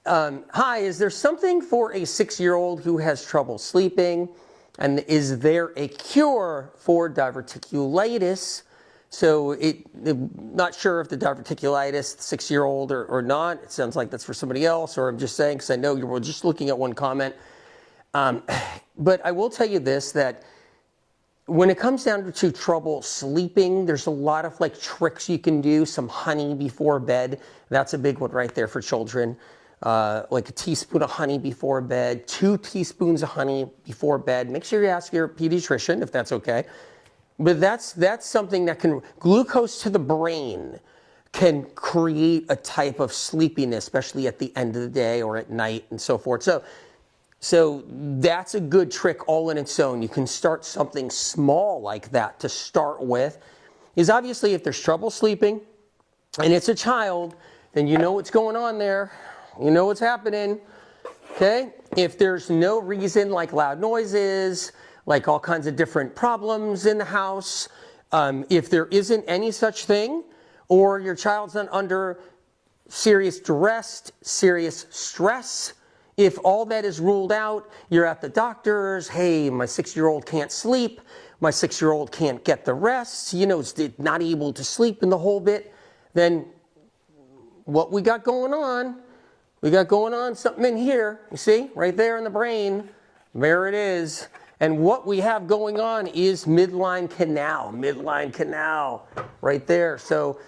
Hi, is there something for a 6-year-old who has trouble sleeping? And is there a cure for diverticulitis? So not sure if the diverticulitis, 6-year-old or not. It sounds like that's for somebody else, or I'm just saying because I know you were just looking at one comment. But I will tell you this, that when it comes down to trouble sleeping, there's a lot of like tricks you can do. Some honey before bed. That's a big one right there for children. Like a teaspoon of honey before bed, 2 teaspoons of honey before bed. Make sure you ask your pediatrician if that's okay. But that's something that can, glucose to the brain can create a type of sleepiness, especially at the end of the day or at night and so forth. So that's a good trick all in its own. You can start something small like that to start with. Is obviously if there's trouble sleeping and it's a child, then you know what's going on there. You know what's happening, okay? If there's no reason like loud noises, like all kinds of different problems in the house, if there isn't any such thing, or your child's not under serious duress, serious stress, if all that is ruled out, you're at the doctor's, hey, my 6-year-old can't sleep, my 6-year-old can't get the rest, you know, is not able to sleep in the whole bit, then what we got going on, something in here, you see, right there in the brain, there it is. And what we have going on is midline canal, right there. So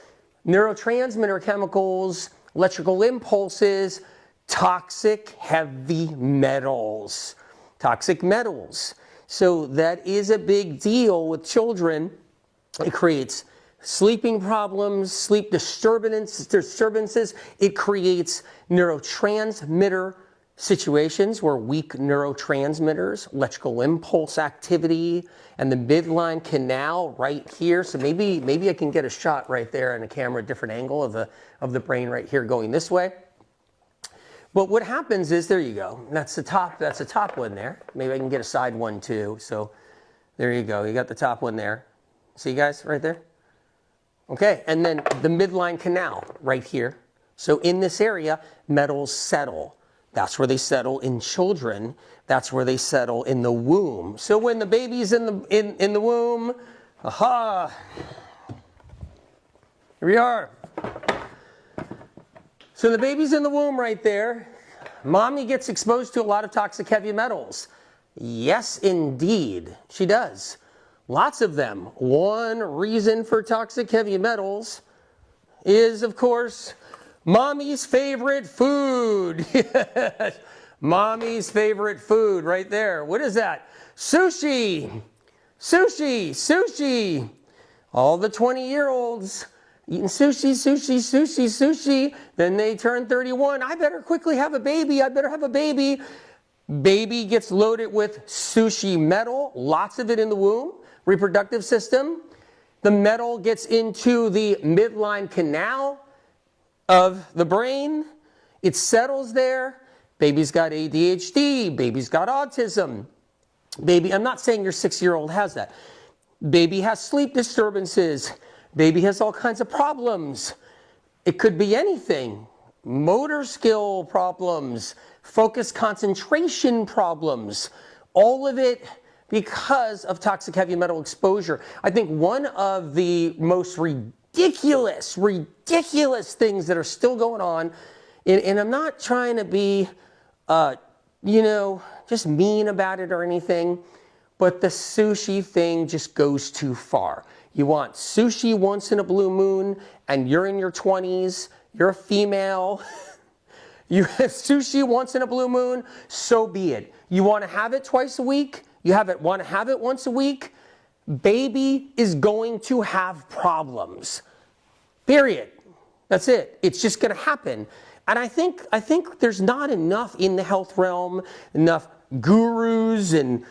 neurotransmitter chemicals, electrical impulses, toxic heavy metals. So that is a big deal with children. It creates sleeping problems, sleep disturbances. It creates neurotransmitter situations where weak neurotransmitters, electrical impulse activity, and the midline canal right here. So maybe I can get a shot right there in a camera, different angle of the brain right here going this way. But what happens is, there you go. That's the top one there. Maybe I can get a side one too. So there you go. You got the top one there. See you guys right there? Okay, and then the midline canal right here. So in this area, metals settle. That's where they settle in children. That's where they settle in the womb. So when the baby's in the womb, aha, here we are. So the baby's in the womb right there. Mommy gets exposed to a lot of toxic heavy metals. Yes, indeed, she does. Lots of them. One reason for toxic heavy metals is, of course, mommy's favorite food. Yes. Mommy's favorite food right there. What is that? Sushi. Sushi. Sushi. All the 20-year-olds eating sushi, sushi, sushi, sushi. Then they turn 31. I better quickly have a baby. I better have a baby. Baby gets loaded with sushi metal. Lots of it in the womb. Reproductive system. The metal gets into the midline canal of the brain. It settles there. Baby's got ADHD. Baby's got autism. Baby, I'm not saying your 6-year-old has that. Baby has sleep disturbances. Baby has all kinds of problems. It could be anything. Motor skill problems, focus concentration problems, all of it because of toxic heavy metal exposure. I think one of the most ridiculous things that are still going on, and I'm not trying to be, just mean about it or anything, but the sushi thing just goes too far. You want sushi once in a blue moon, and you're in your 20s, you're a female, you have sushi once in a blue moon, so be it. You want to have it twice a week, want to have it once a week, baby is going to have problems. Period. That's it. It's just going to happen. And I think there's not enough in the health realm, enough gurus and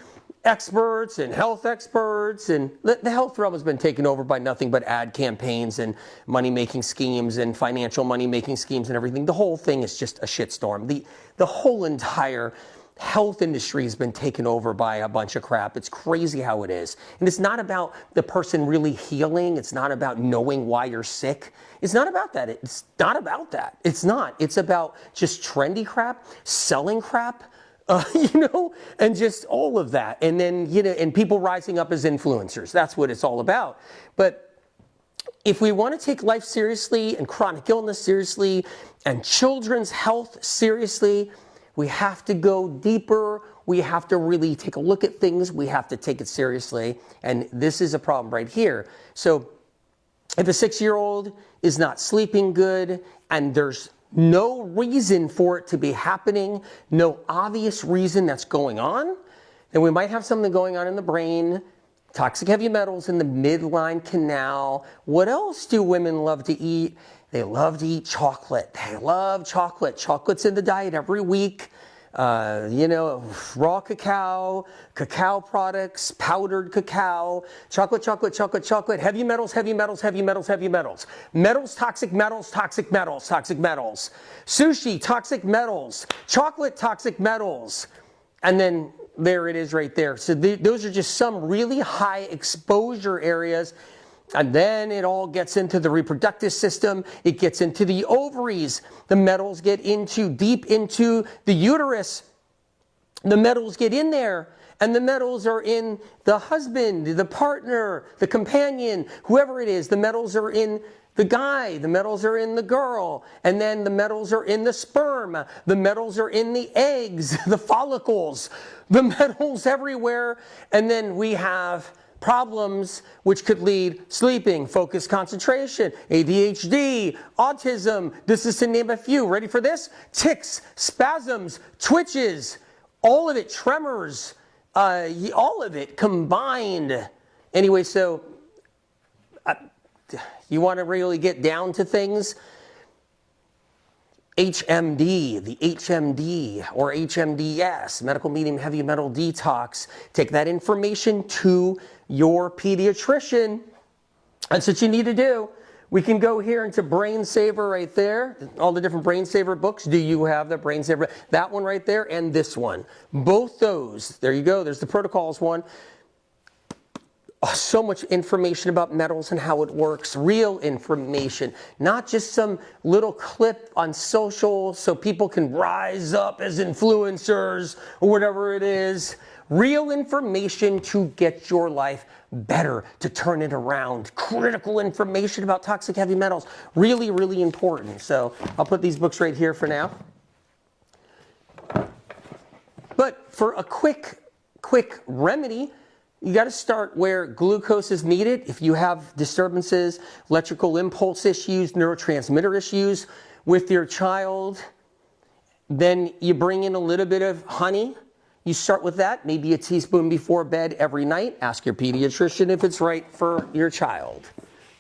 experts and health experts, and the health realm has been taken over by nothing but ad campaigns and money-making schemes and financial money-making schemes and everything. The whole thing is just a shitstorm. The whole entire health industry has been taken over by a bunch of crap. It's crazy how it is. And it's not about the person really healing. It's not about knowing why you're sick. It's not about that. It's not about that. It's not. It's about just trendy crap, selling crap, and just all of that. And then, and people rising up as influencers. That's what it's all about. But if we want to take life seriously and chronic illness seriously and children's health seriously, we have to go deeper. We have to really take a look at things. We have to take it seriously. And this is a problem right here. So if a 6-year-old is not sleeping good and there's no reason for it to be happening, no obvious reason that's going on, then we might have something going on in the brain, toxic heavy metals in the midline canal. What else do women love to eat? They love to eat chocolate. They love chocolate. Chocolate's in the diet every week. Raw cacao, cacao products, powdered cacao, chocolate, heavy metals, metals, toxic metals, sushi, toxic metals, chocolate, toxic metals, and then there it is right there. So those are just some really high exposure areas. And then it all gets into the reproductive system. It gets into the ovaries. The metals get deep into the uterus. The metals get in there. And the metals are in the husband, the partner, the companion, whoever it is. The metals are in the guy. The metals are in the girl. And then the metals are in the sperm. The metals are in the eggs, the follicles. The metals everywhere. And then we have problems which could lead sleeping, focus, concentration, ADHD, autism. This is to name a few. Ready for this? Tics, spasms, twitches, all of it, tremors, all of it combined. Anyway, so you want to really get down to things? HMD, the HMD or HMDS, medical medium heavy metal detox. Take that information to your pediatrician. That's what you need to do. We can go here into Brain Saver right there. All the different Brain Saver books. Do you have the Brain Saver? That one right there and this one. Both those. There you go. There's the protocols one. So much information about metals and how it works, real information, not just some little clip on social so people can rise up as influencers or whatever it is. Real information to get your life better, to turn it around. Critical information about toxic heavy metals. Really, really important. So I'll put these books right here for now. But for a quick remedy, you got to start where glucose is needed. If you have disturbances, electrical impulse issues, neurotransmitter issues with your child, then you bring in a little bit of honey. You start with that, maybe a teaspoon before bed every night. Ask your pediatrician if it's right for your child.